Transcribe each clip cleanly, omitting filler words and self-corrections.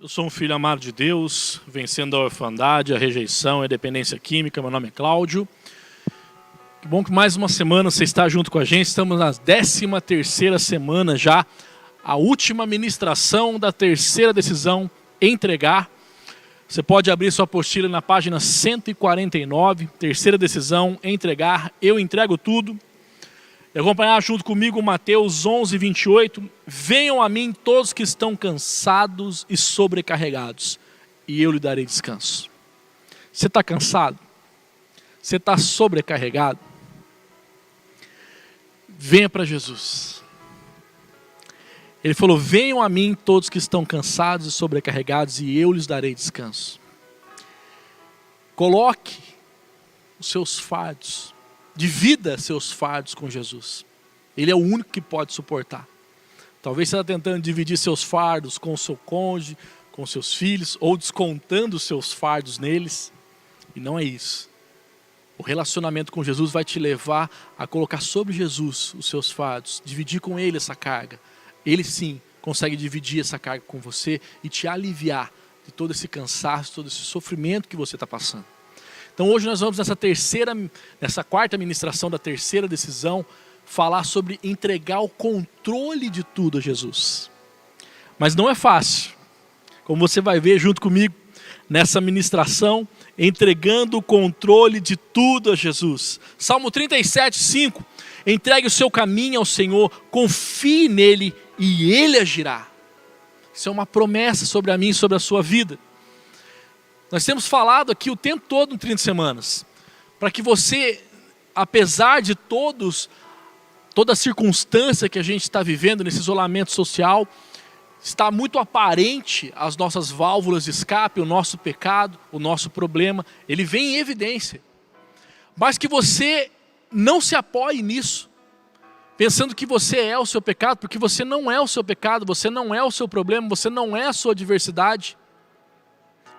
Eu sou um filho amado de Deus, vencendo a orfandade, a rejeição e a dependência química. Meu nome é Cláudio. Que bom que mais uma semana você está junto com a gente. Estamos na 13ª semana já, a última ministração da terceira decisão, entregar. Você pode abrir sua apostila na página 149, terceira decisão, entregar. Eu entrego tudo. E acompanhar junto comigo Mateus 11, 28. Venham a mim todos que estão cansados e sobrecarregados, e eu lhe darei descanso. Você está cansado? Você está sobrecarregado? Venha para Jesus. Ele falou, venham a mim todos que estão cansados e sobrecarregados, e eu lhes darei descanso. Coloque os seus fardos, divida seus fardos com Jesus. Ele é o único que pode suportar. Talvez você está tentando dividir seus fardos com o seu cônjuge, com seus filhos, ou descontando os seus fardos neles. E não é isso. O relacionamento com Jesus vai te levar a colocar sobre Jesus os seus fardos, dividir com Ele essa carga. Ele sim consegue dividir essa carga com você e te aliviar de todo esse cansaço, todo esse sofrimento que você está passando. Então hoje nós vamos nessa quarta ministração da terceira decisão, falar sobre entregar o controle de tudo a Jesus. Mas não é fácil, como você vai ver junto comigo nessa ministração, entregando o controle de tudo a Jesus. Salmo 37, 5, entregue o seu caminho ao Senhor, confie nele e Ele agirá. Isso é uma promessa sobre a mim e sobre a sua vida. Nós temos falado aqui o tempo todo no 30 semanas, para que você, apesar de toda a circunstância que a gente está vivendo nesse isolamento social, está muito aparente as nossas válvulas de escape, o nosso pecado, o nosso problema, ele vem em evidência. Mas que você não se apoie nisso, pensando que você é o seu pecado, porque você não é o seu pecado, você não é o seu problema, você não é a sua adversidade.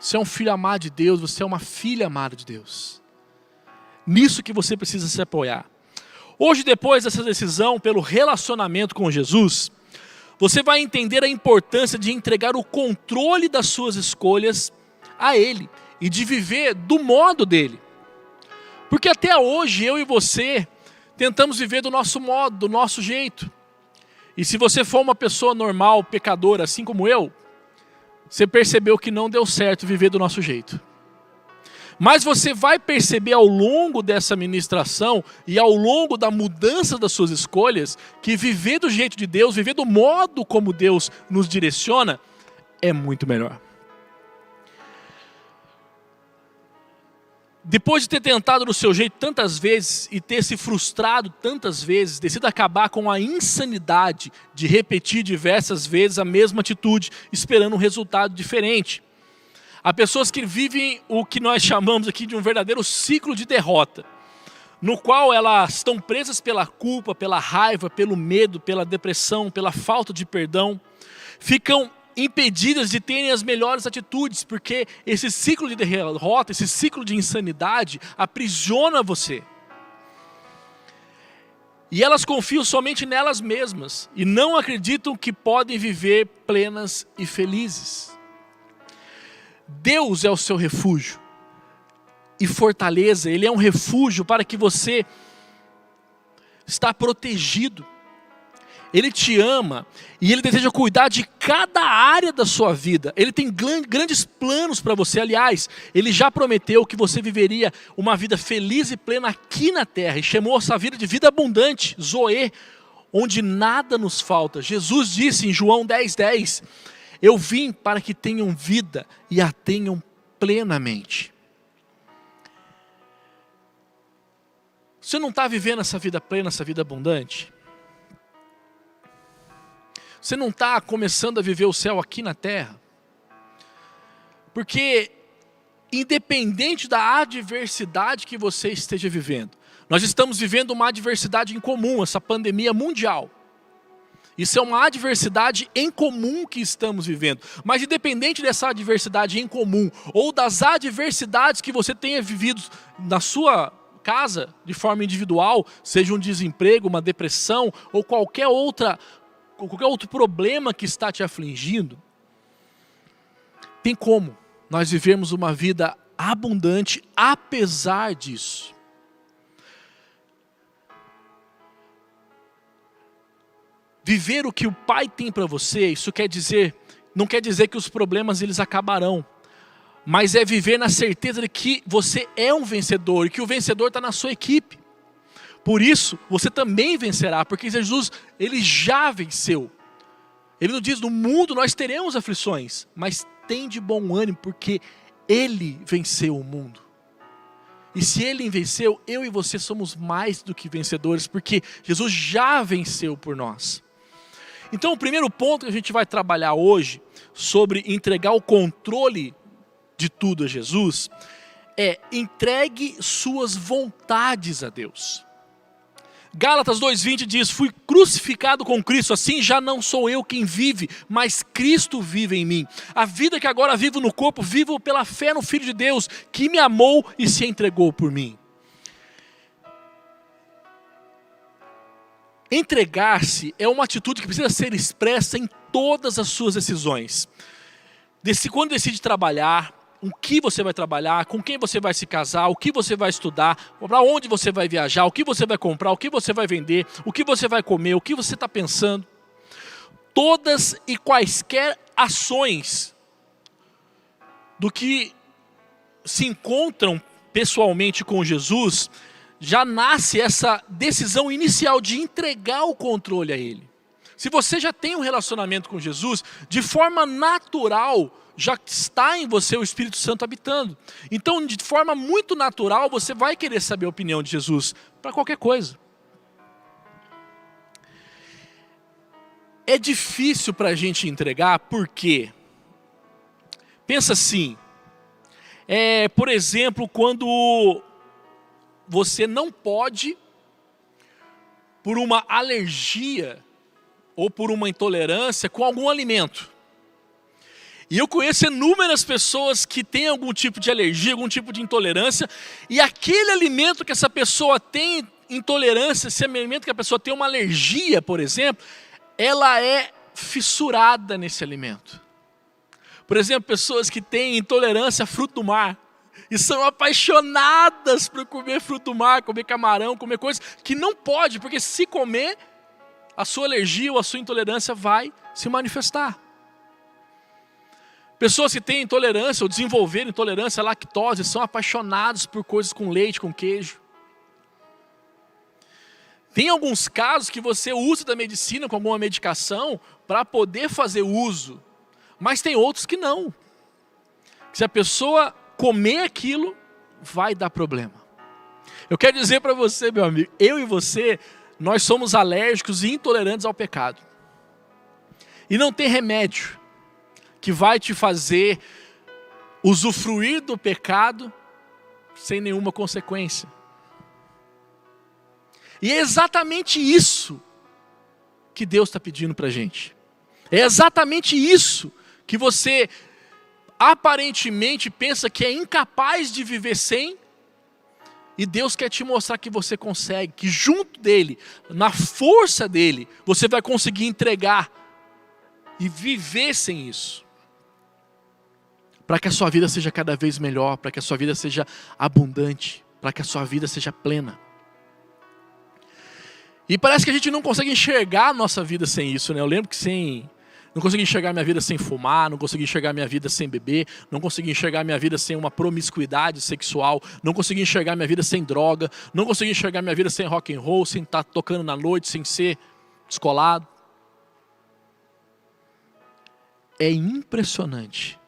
Você é um filho amado de Deus, você é uma filha amada de Deus. Nisso que você precisa se apoiar. Hoje, depois dessa decisão pelo relacionamento com Jesus, você vai entender a importância de entregar o controle das suas escolhas a Ele e de viver do modo dele. Porque até hoje, eu e você tentamos viver do nosso modo, do nosso jeito. E se você for uma pessoa normal, pecadora, assim como eu, você percebeu que não deu certo viver do nosso jeito. Mas você vai perceber ao longo dessa ministração e ao longo da mudança das suas escolhas, que viver do jeito de Deus, viver do modo como Deus nos direciona, é muito melhor. Depois de ter tentado do seu jeito tantas vezes e ter se frustrado tantas vezes, decida acabar com a insanidade de repetir diversas vezes a mesma atitude, esperando um resultado diferente. Há pessoas que vivem o que nós chamamos aqui de um verdadeiro ciclo de derrota, no qual elas estão presas pela culpa, pela raiva, pelo medo, pela depressão, pela falta de perdão, ficam impedidas de terem as melhores atitudes, porque esse ciclo de derrota, esse ciclo de insanidade aprisiona você. E elas confiam somente nelas mesmas e não acreditam que podem viver plenas e felizes. Deus é o seu refúgio e fortaleza, Ele é um refúgio para que você está protegido. Ele te ama e Ele deseja cuidar de cada área da sua vida. Ele tem grandes planos para você. Aliás, Ele já prometeu que você viveria uma vida feliz e plena aqui na terra. E chamou essa vida de vida abundante, Zoe, onde nada nos falta. Jesus disse em João 10:10, eu vim para que tenham vida e a tenham plenamente. Você não está vivendo essa vida plena, essa vida abundante? Você não está começando a viver o céu aqui na terra? Porque, independente da adversidade que você esteja vivendo, nós estamos vivendo uma adversidade em comum, essa pandemia mundial. Isso é uma adversidade em comum que estamos vivendo. Mas independente dessa adversidade em comum, ou das adversidades que você tenha vivido na sua casa, de forma individual, seja um desemprego, uma depressão, ou qualquer outro problema que está te afligindo, Tem como nós vivermos uma vida abundante apesar disso. Viver o que o Pai tem para você, isso não quer dizer que os problemas eles acabarão. Mas é viver na certeza de que você é um vencedor e que o vencedor está na sua equipe. Por isso, você também vencerá, porque Jesus, ele já venceu. Ele nos diz, no mundo nós teremos aflições, mas tem de bom ânimo, porque ele venceu o mundo. E se ele venceu, eu e você somos mais do que vencedores, porque Jesus já venceu por nós. Então o primeiro ponto que a gente vai trabalhar hoje, sobre entregar o controle de tudo a Jesus, é entregue suas vontades a Deus. Gálatas 2:20 diz, fui crucificado com Cristo, assim já não sou eu quem vive, mas Cristo vive em mim. A vida que agora vivo no corpo, vivo pela fé no Filho de Deus, que me amou e se entregou por mim. Entregar-se é uma atitude que precisa ser expressa em todas as suas decisões. Quando decide trabalhar, o que você vai trabalhar, com quem você vai se casar, o que você vai estudar, para onde você vai viajar, o que você vai comprar, o que você vai vender, o que você vai comer, o que você está pensando. Todas e quaisquer ações do que se encontram pessoalmente com Jesus, já nasce essa decisão inicial de entregar o controle a Ele. Se você já tem um relacionamento com Jesus, de forma natural, já está em você o Espírito Santo habitando. Então, de forma muito natural, você vai querer saber a opinião de Jesus para qualquer coisa. É difícil para a gente entregar, porque, pensa assim, por exemplo, quando você não pode, por uma alergia ou por uma intolerância com algum alimento. E eu conheço inúmeras pessoas que têm algum tipo de alergia, algum tipo de intolerância, e aquele alimento que essa pessoa tem intolerância, esse alimento que a pessoa tem uma alergia, por exemplo, ela é fissurada nesse alimento. Por exemplo, pessoas que têm intolerância a fruto do mar, e são apaixonadas por comer fruto do mar, comer camarão, comer coisas que não pode, porque se comer, a sua alergia ou a sua intolerância vai se manifestar. Pessoas que têm intolerância ou desenvolveram intolerância à lactose, são apaixonadas por coisas com leite, com queijo. Tem alguns casos que você usa da medicina com alguma medicação para poder fazer uso, mas tem outros que não. Se a pessoa comer aquilo, vai dar problema. Eu quero dizer para você, meu amigo, eu e você, nós somos alérgicos e intolerantes ao pecado. E não tem remédio que vai te fazer usufruir do pecado sem nenhuma consequência. E é exatamente isso que Deus está pedindo para a gente. É exatamente isso que você aparentemente pensa que é incapaz de viver sem, e Deus quer te mostrar que você consegue, que junto dele, na força dele, você vai conseguir entregar e viver sem isso. Para que a sua vida seja cada vez melhor, para que a sua vida seja abundante, para que a sua vida seja plena. E parece que a gente não consegue enxergar a nossa vida sem isso, né? Eu lembro que não consegui enxergar minha vida sem fumar, não consegui enxergar minha vida sem beber, não consegui enxergar minha vida sem uma promiscuidade sexual, não consegui enxergar minha vida sem droga, não consegui enxergar minha vida sem rock and roll, sem estar tocando na noite, sem ser descolado. É impressionante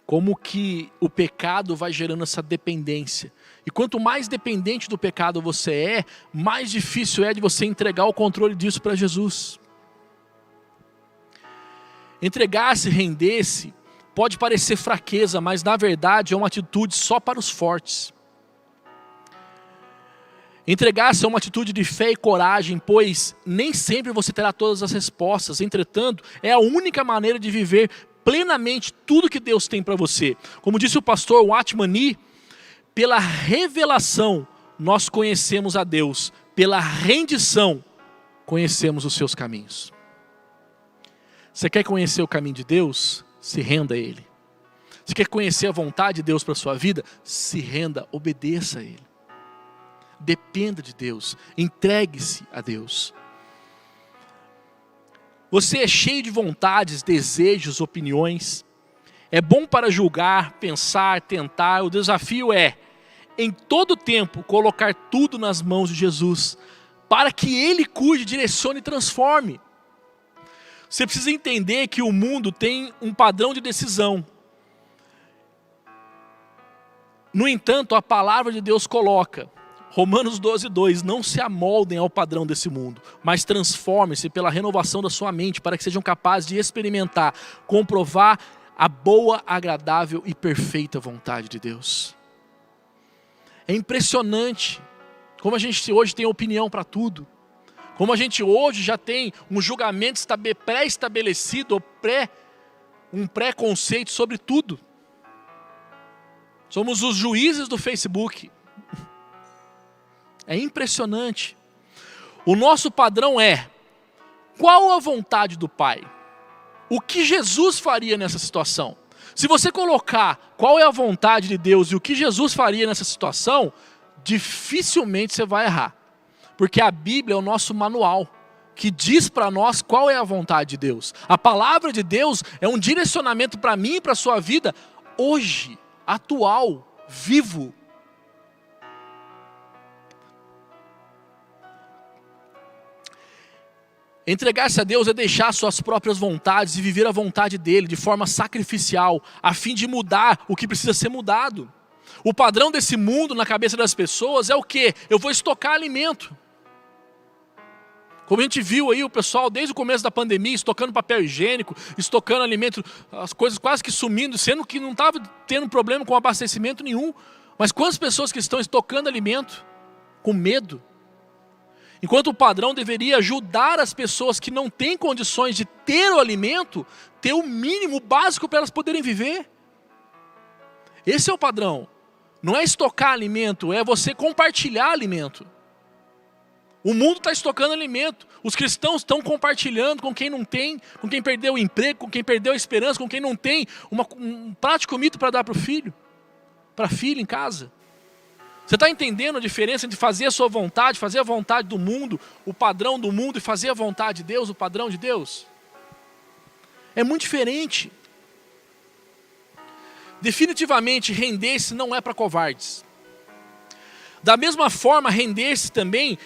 como que o pecado vai gerando essa dependência. E quanto mais dependente do pecado você é, mais difícil é de você entregar o controle disso para Jesus. Entregar-se, render-se, pode parecer fraqueza, mas na verdade é uma atitude só para os fortes. Entregar-se é uma atitude de fé e coragem, pois nem sempre você terá todas as respostas. Entretanto, é a única maneira de viver plenamente tudo que Deus tem para você. Como disse o pastor Watchman Nee, pela revelação nós conhecemos a Deus, pela rendição conhecemos os seus caminhos. Você quer conhecer o caminho de Deus? Se renda a Ele. Você quer conhecer a vontade de Deus para a sua vida? Se renda, obedeça a Ele. Dependa de Deus, entregue-se a Deus. Você é cheio de vontades, desejos, opiniões. É bom para julgar, pensar, tentar. O desafio é, em todo tempo, colocar tudo nas mãos de Jesus, para que Ele cuide, direcione e transforme. Você precisa entender que o mundo tem um padrão de decisão. No entanto, a palavra de Deus coloca, Romanos 12:2, não se amoldem ao padrão desse mundo, mas transformem-se pela renovação da sua mente, para que sejam capazes de experimentar, comprovar a boa, agradável e perfeita vontade de Deus. É impressionante como a gente hoje tem opinião para tudo. Como a gente hoje já tem um julgamento pré-estabelecido, um pré-conceito sobre tudo. Somos os juízes do Facebook. É impressionante. O nosso padrão é, qual a vontade do Pai? O que Jesus faria nessa situação? Se você colocar qual é a vontade de Deus e o que Jesus faria nessa situação, dificilmente você vai errar. Porque a Bíblia é o nosso manual, que diz para nós qual é a vontade de Deus. A palavra de Deus é um direcionamento para mim e para a sua vida, hoje, atual, vivo. Entregar-se a Deus é deixar suas próprias vontades e viver a vontade dEle de forma sacrificial, a fim de mudar o que precisa ser mudado. O padrão desse mundo na cabeça das pessoas é o quê? Eu vou estocar alimento. Como a gente viu aí o pessoal desde o começo da pandemia, estocando papel higiênico, estocando alimento, as coisas quase que sumindo, sendo que não estava tendo problema com abastecimento nenhum. Mas quantas pessoas que estão estocando alimento com medo? Enquanto o padrão deveria ajudar as pessoas que não têm condições de ter o alimento, ter o mínimo básico para elas poderem viver. Esse é o padrão. Não é estocar alimento, é você compartilhar alimento. O mundo está estocando alimento. Os cristãos estão compartilhando com quem não tem, com quem perdeu o emprego, com quem perdeu a esperança, com quem não tem um prato de comida para dar para o filho, para a filha em casa. Você está entendendo a diferença entre fazer a sua vontade, fazer a vontade do mundo, o padrão do mundo, e fazer a vontade de Deus, o padrão de Deus? É muito diferente. Definitivamente, render-se não é para covardes. Da mesma forma, render-se também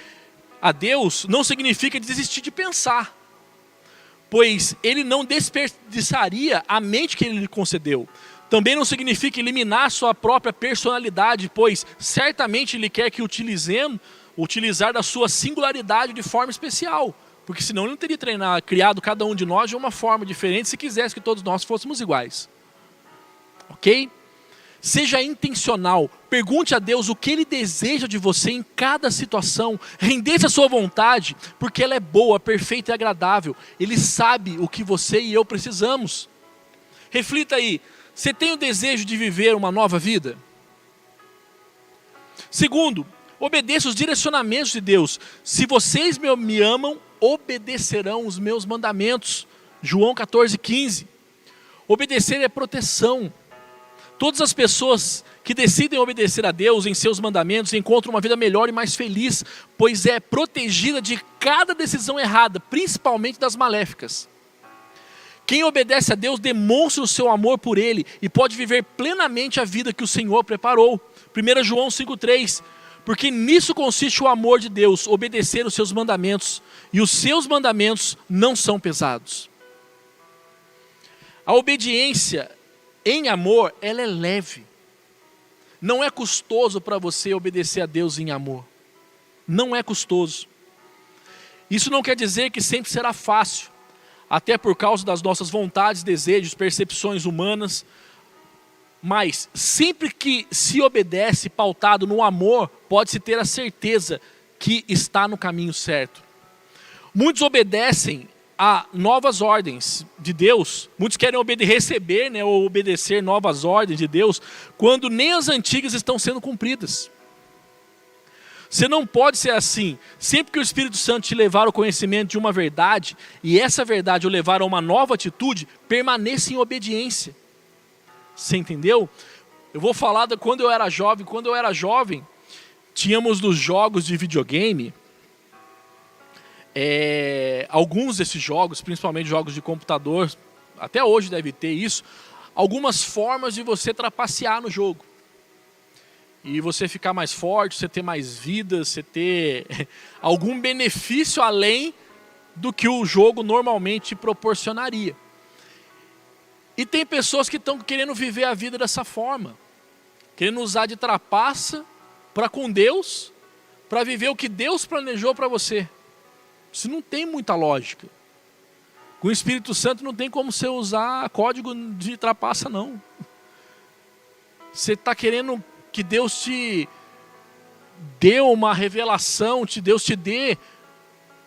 a Deus não significa desistir de pensar, pois Ele não desperdiçaria a mente que Ele lhe concedeu. Também não significa eliminar sua própria personalidade, pois certamente Ele quer que utilizar da sua singularidade de forma especial, porque senão Ele não teria criado cada um de nós de uma forma diferente se quisesse que todos nós fôssemos iguais. Ok? Seja intencional, pergunte a Deus o que Ele deseja de você em cada situação, render-se à sua vontade, porque ela é boa, perfeita e agradável. Ele sabe o que você e eu precisamos. Reflita aí, você tem o desejo de viver uma nova vida? Segundo, obedeça os direcionamentos de Deus. Se vocês me amam, obedecerão os meus mandamentos. João 14:15. Obedecer é proteção. Todas as pessoas que decidem obedecer a Deus em seus mandamentos encontram uma vida melhor e mais feliz, pois é protegida de cada decisão errada, principalmente das maléficas. Quem obedece a Deus demonstra o seu amor por Ele e pode viver plenamente a vida que o Senhor preparou. 1 João 5:3. Porque nisso consiste o amor de Deus, obedecer os seus mandamentos, e os seus mandamentos não são pesados. A obediência em amor, ela é leve. Não é custoso para você obedecer a Deus em amor. Não é custoso. Isso não quer dizer que sempre será fácil, até por causa das nossas vontades, desejos, percepções humanas. Mas sempre que se obedece pautado no amor, pode-se ter a certeza que está no caminho certo. Muitos obedecem a novas ordens de Deus. Muitos querem receber, ou obedecer novas ordens de Deus, quando nem as antigas estão sendo cumpridas. Você não pode ser assim. Sempre que o Espírito Santo te levar ao conhecimento de uma verdade, e essa verdade o levar a uma nova atitude, permaneça em obediência. Você entendeu? Eu vou falar de quando eu era jovem. Quando eu era jovem, tínhamos nos jogos de videogame, alguns desses jogos, principalmente jogos de computador, até hoje deve ter isso, algumas formas de você trapacear no jogo. E você ficar mais forte, você ter mais vida, você ter algum benefício além do que o jogo normalmente proporcionaria. E tem pessoas que estão querendo viver a vida dessa forma, querendo usar de trapaça para com Deus, para viver o que Deus planejou para você. Isso não tem muita lógica. Com o Espírito Santo não tem como você usar código de trapaça, não. Você está querendo que Deus te dê uma revelação, Deus te dê...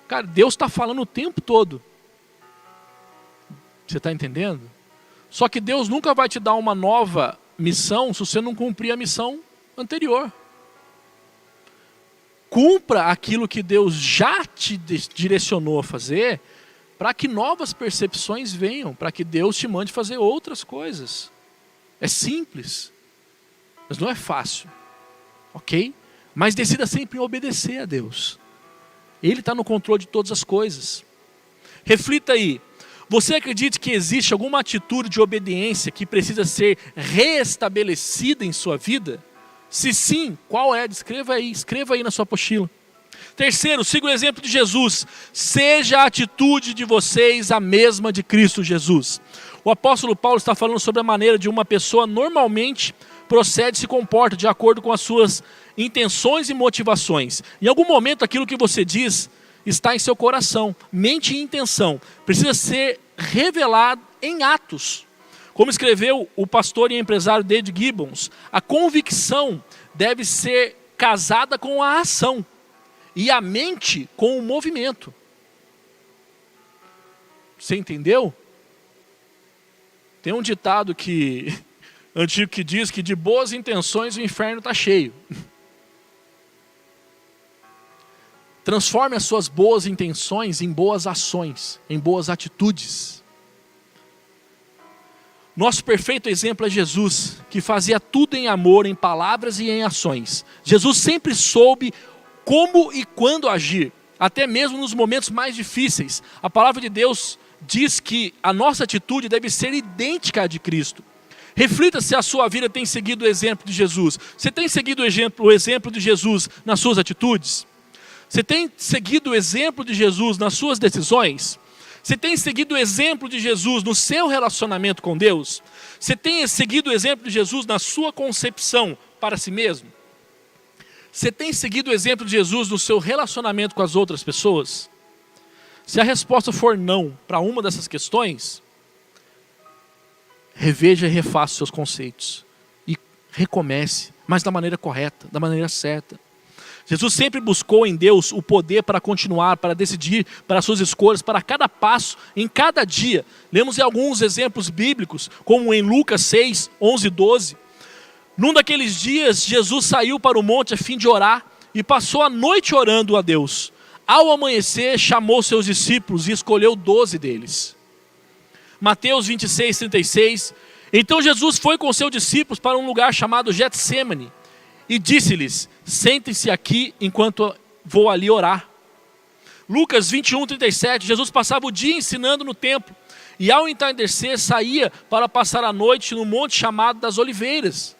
Cara, Deus está falando o tempo todo. Você está entendendo? Só que Deus nunca vai te dar uma nova missão se você não cumprir a missão anterior. Cumpra aquilo que Deus já te direcionou a fazer, para que novas percepções venham, para que Deus te mande fazer outras coisas. É simples, mas não é fácil, ok? Mas decida sempre obedecer a Deus. Ele está no controle de todas as coisas. Reflita aí. Você acredita que existe alguma atitude de obediência que precisa ser reestabelecida em sua vida? Se sim, qual é? Escreva aí na sua apostila. Terceiro, siga o exemplo de Jesus. Seja a atitude de vocês a mesma de Cristo Jesus. O apóstolo Paulo está falando sobre a maneira de uma pessoa normalmente procede e se comporta de acordo com as suas intenções e motivações. Em algum momento aquilo que você diz está em seu coração. Mente e intenção precisa ser revelado em atos. Como escreveu o pastor e empresário David Gibbons, a convicção deve ser casada com a ação e a mente com o movimento. Você entendeu? Tem um ditado antigo que diz que de boas intenções o inferno está cheio. Transforme as suas boas intenções em boas ações, em boas atitudes. Nosso perfeito exemplo é Jesus, que fazia tudo em amor, em palavras e em ações. Jesus sempre soube como e quando agir, até mesmo nos momentos mais difíceis. A palavra de Deus diz que a nossa atitude deve ser idêntica à de Cristo. Reflita se a sua vida tem seguido o exemplo de Jesus. Você tem seguido o exemplo de Jesus nas suas atitudes? Você tem seguido o exemplo de Jesus nas suas decisões? Você tem seguido o exemplo de Jesus no seu relacionamento com Deus? Você tem seguido o exemplo de Jesus na sua concepção para si mesmo? Você tem seguido o exemplo de Jesus no seu relacionamento com as outras pessoas? Se a resposta for não para uma dessas questões, reveja e refaça os seus conceitos. E recomece, mas da maneira correta, da maneira certa. Jesus sempre buscou em Deus o poder para continuar, para decidir, para as suas escolhas, para cada passo, em cada dia. Lemos em alguns exemplos bíblicos, como em Lucas 6, 11 e 12. Num daqueles dias, Jesus saiu para o monte a fim de orar e passou a noite orando a Deus. Ao amanhecer, chamou seus discípulos e escolheu 12 deles. Mateus 26, 36. Então Jesus foi com seus discípulos para um lugar chamado Getsêmani e disse-lhes: sentem-se aqui enquanto vou ali orar. Lucas 21, 37. Jesus passava o dia ensinando no templo e ao entardecer saía para passar a noite no monte chamado das Oliveiras.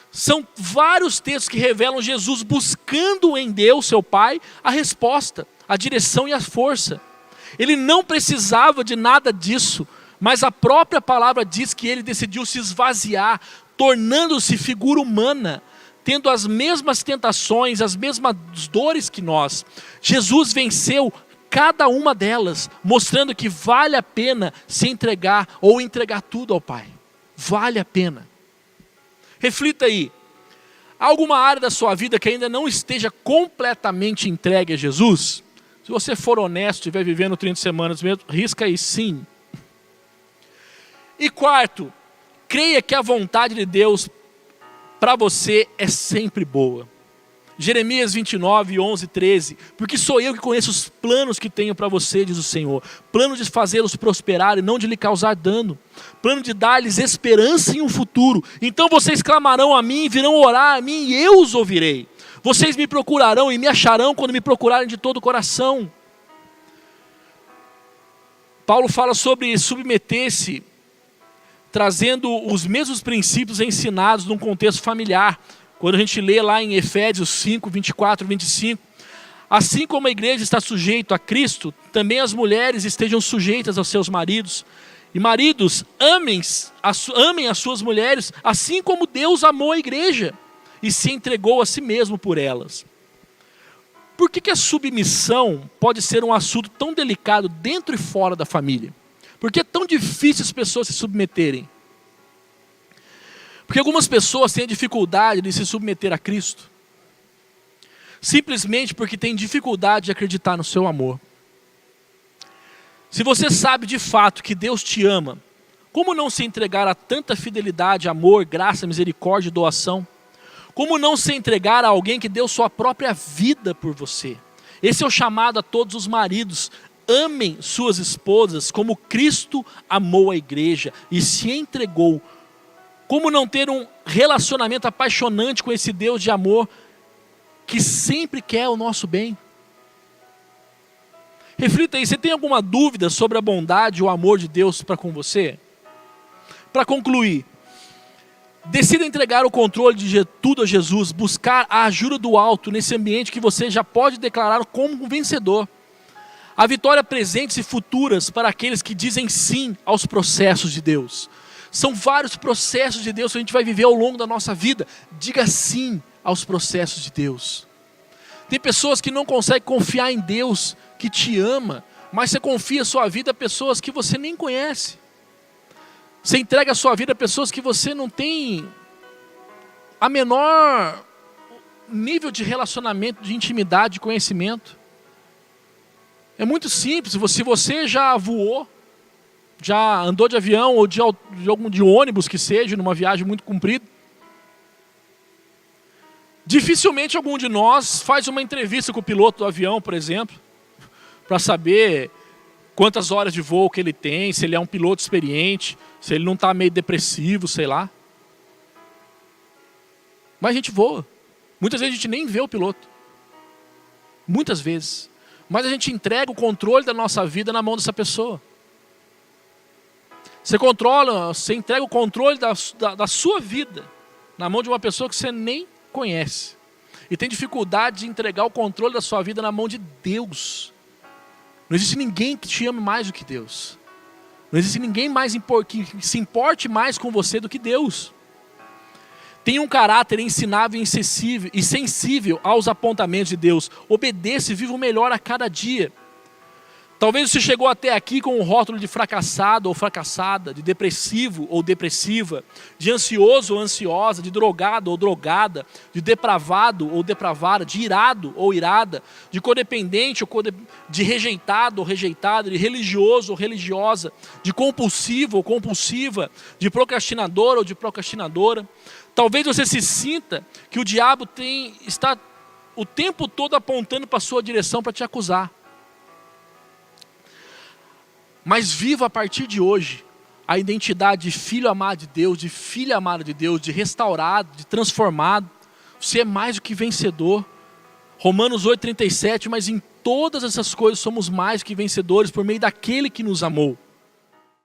São vários textos que revelam Jesus buscando em Deus, seu Pai, a resposta, a direção e a força. Ele não precisava de nada disso, mas a própria palavra diz que ele decidiu se esvaziar, tornando-se figura humana, tendo as mesmas tentações, as mesmas dores que nós. Jesus venceu cada uma delas, mostrando que vale a pena se entregar ou entregar tudo ao Pai. Vale a pena. Reflita aí. Há alguma área da sua vida que ainda não esteja completamente entregue a Jesus? Se você for honesto, estiver vivendo 30 semanas mesmo, risca aí sim. E quarto, creia que a vontade de Deus para você é sempre boa. Jeremias 29, 11, 13. Porque sou eu que conheço os planos que tenho para você, diz o Senhor. Plano de fazê-los prosperar e não de lhe causar dano. Plano de dar-lhes esperança em um futuro. Então vocês clamarão a mim, virão orar a mim e eu os ouvirei. Vocês me procurarão e me acharão quando me procurarem de todo o coração. Paulo fala sobre submeter-se, trazendo os mesmos princípios ensinados num contexto familiar. Quando a gente lê lá em Efésios 5, 24, 25, assim como a igreja está sujeita a Cristo, também as mulheres estejam sujeitas aos seus maridos. E maridos, amem as suas mulheres, assim como Deus amou a igreja e se entregou a si mesmo por elas. Por que a submissão pode ser um assunto tão delicado dentro e fora da família? Por que é tão difícil as pessoas se submeterem? Porque algumas pessoas têm dificuldade de se submeter a Cristo, simplesmente porque têm dificuldade de acreditar no seu amor. Se você sabe de fato que Deus te ama, como não se entregar a tanta fidelidade, amor, graça, misericórdia e doação? Como não se entregar a alguém que deu sua própria vida por você? Esse é o chamado a todos os maridos. Amem suas esposas como Cristo amou a igreja e se entregou. Como não ter um relacionamento apaixonante com esse Deus de amor que sempre quer o nosso bem? Reflita aí, você tem alguma dúvida sobre a bondade e o amor de Deus para com você? Para concluir, decida entregar o controle de tudo a Jesus, buscar a ajuda do alto nesse ambiente que você já pode declarar como um vencedor. A vitória presentes e futuras para aqueles que dizem sim aos processos de Deus. São vários processos de Deus que a gente vai viver ao longo da nossa vida. Diga sim aos processos de Deus. Tem pessoas que não conseguem confiar em Deus, que te ama, mas você confia a sua vida a pessoas que você nem conhece. Você entrega a sua vida a pessoas que você não tem a menor nível de relacionamento, de intimidade, de conhecimento. É muito simples. Se você já voou, já andou de avião ou de ônibus que seja, numa viagem muito comprida, dificilmente algum de nós faz uma entrevista com o piloto do avião, por exemplo, para saber quantas horas de voo que ele tem, se ele é um piloto experiente, se ele não está meio depressivo, sei lá. Mas a gente voa. Muitas vezes a gente nem vê o piloto. Muitas vezes. Mas a gente entrega o controle da nossa vida na mão dessa pessoa. Você entrega o controle da sua vida na mão de uma pessoa que você nem conhece. E tem dificuldade de entregar o controle da sua vida na mão de Deus. Não existe ninguém que te ame mais do que Deus. Não existe ninguém que se importe mais com você do que Deus. Tem um caráter ensinável e sensível aos apontamentos de Deus. Obedeça e viva o melhor a cada dia. Talvez você chegou até aqui com um rótulo de fracassado ou fracassada, de depressivo ou depressiva, de ansioso ou ansiosa, de drogado ou drogada, de depravado ou depravada, de irado ou irada, de codependente ou de rejeitado ou rejeitada, de religioso ou religiosa, de compulsivo ou compulsiva, de procrastinador ou de procrastinadora. Talvez você se sinta que o diabo está o tempo todo apontando para a sua direção para te acusar. Mas viva a partir de hoje a identidade de filho amado de Deus, de filha amada de Deus, de restaurado, de transformado. Você é mais do que vencedor. Romanos 8,37, mas em todas essas coisas somos mais que vencedores por meio daquele que nos amou.